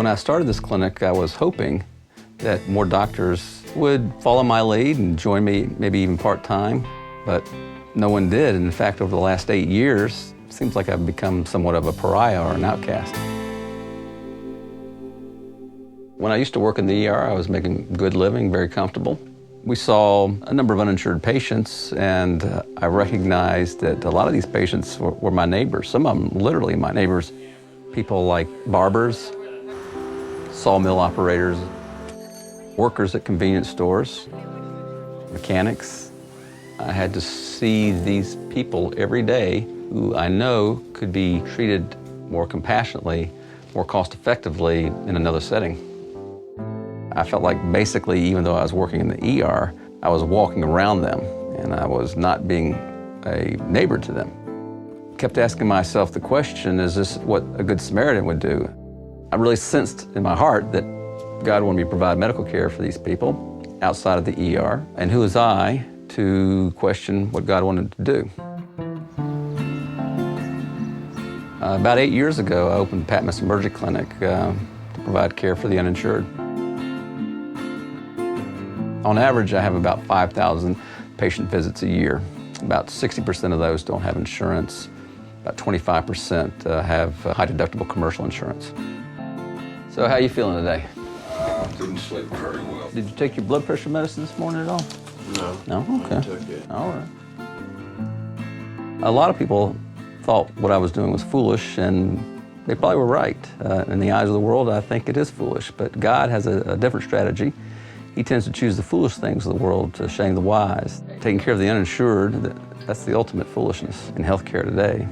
When I started this clinic, I was hoping that more doctors would follow my lead and join me, maybe even part-time, but no one did. And in fact, over the last 8 years, it seems like I've become somewhat of a pariah or an outcast. When I used to work in the ER, I was making good living, very comfortable. We saw a number of uninsured patients, and I recognized that a lot of these patients were my neighbors, some of them literally my neighbors. People like barbers, sawmill operators, workers at convenience stores, mechanics. I had to see these people every day who I know could be treated more compassionately, more cost-effectively in another setting. I felt like basically, even though I was working in the ER, I was walking around them and I was not being a neighbor to them. Kept asking myself the question, is this what a good Samaritan would do? I really sensed in my heart that God wanted me to provide medical care for these people outside of the ER, and who was I to question what God wanted to do? About 8 years ago, I opened PATMOS EmergiClinic to provide care for the uninsured. On average, I have about 5,000 patient visits a year. About 60% of those don't have insurance. About 25% have high deductible commercial insurance. So how are you feeling today? I didn't sleep very well. Did you take your blood pressure medicine this morning at all? No. No? Okay. I took it. All right. A lot of people thought what I was doing was foolish, and they probably were right. In the eyes of the world, I think it is foolish, but God has a different strategy. He tends to choose the foolish things of the world to shame the wise. Taking care of the uninsured, that's the ultimate foolishness in healthcare today.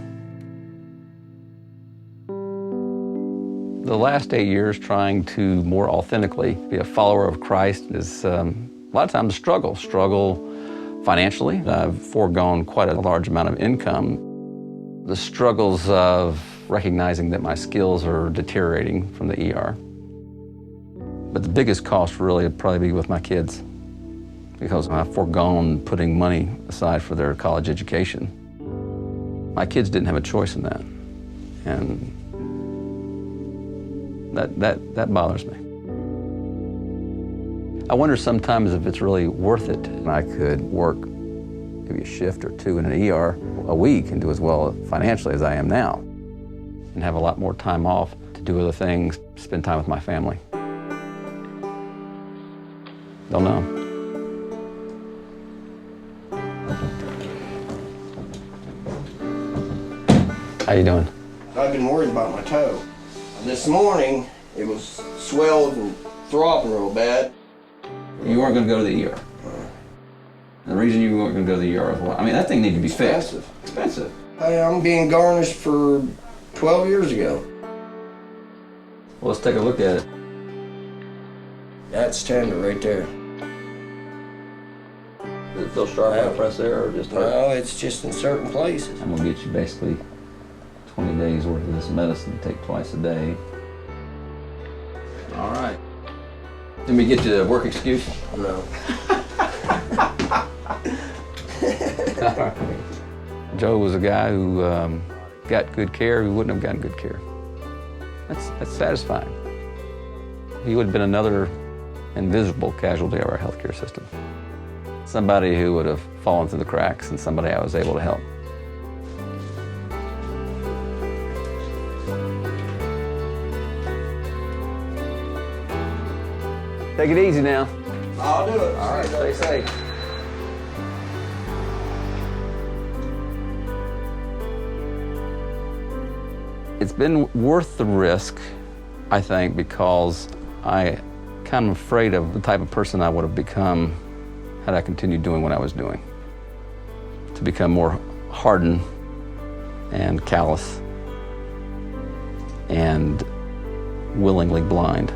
The last 8 years trying to more authentically be a follower of Christ is a lot of times a struggle. Struggle financially. I've foregone quite a large amount of income. The struggles of recognizing that my skills are deteriorating from the ER. But the biggest cost really would probably be with my kids, because I've foregone putting money aside for their college education. My kids didn't have a choice in that, and that bothers me. I wonder sometimes if it's really worth it. I could work maybe a shift or two in an ER a week and do as well financially as I am now, and have a lot more time off to do other things, spend time with my family. Don't know. How you doing? I've been worried about my toe. This morning, it was swelled and throbbing real bad. You weren't going to go to the ER. The reason you weren't going to go to the ER was what? I mean, that thing needed to be fixed. Expensive. I'm being garnished for 12 years ago. Well, let's take a look at it. That's tender right there. Does it feel sharp when I press there, or just hurt? No, it's just in certain places. I'm going to get you basically 20 days worth of this medicine to take twice a day. All right. Let me get you a work excuse. No. Joe was a guy who got good care who wouldn't have gotten good care. That's satisfying. He would have been another invisible casualty of our healthcare system. Somebody who would have fallen through the cracks, and somebody I was able to help. Take it easy now. I'll do it. All right, stay safe. It's been worth the risk, I think, because I kind of afraid of the type of person I would have become had I continued doing what I was doing. To become more hardened and callous and willingly blind.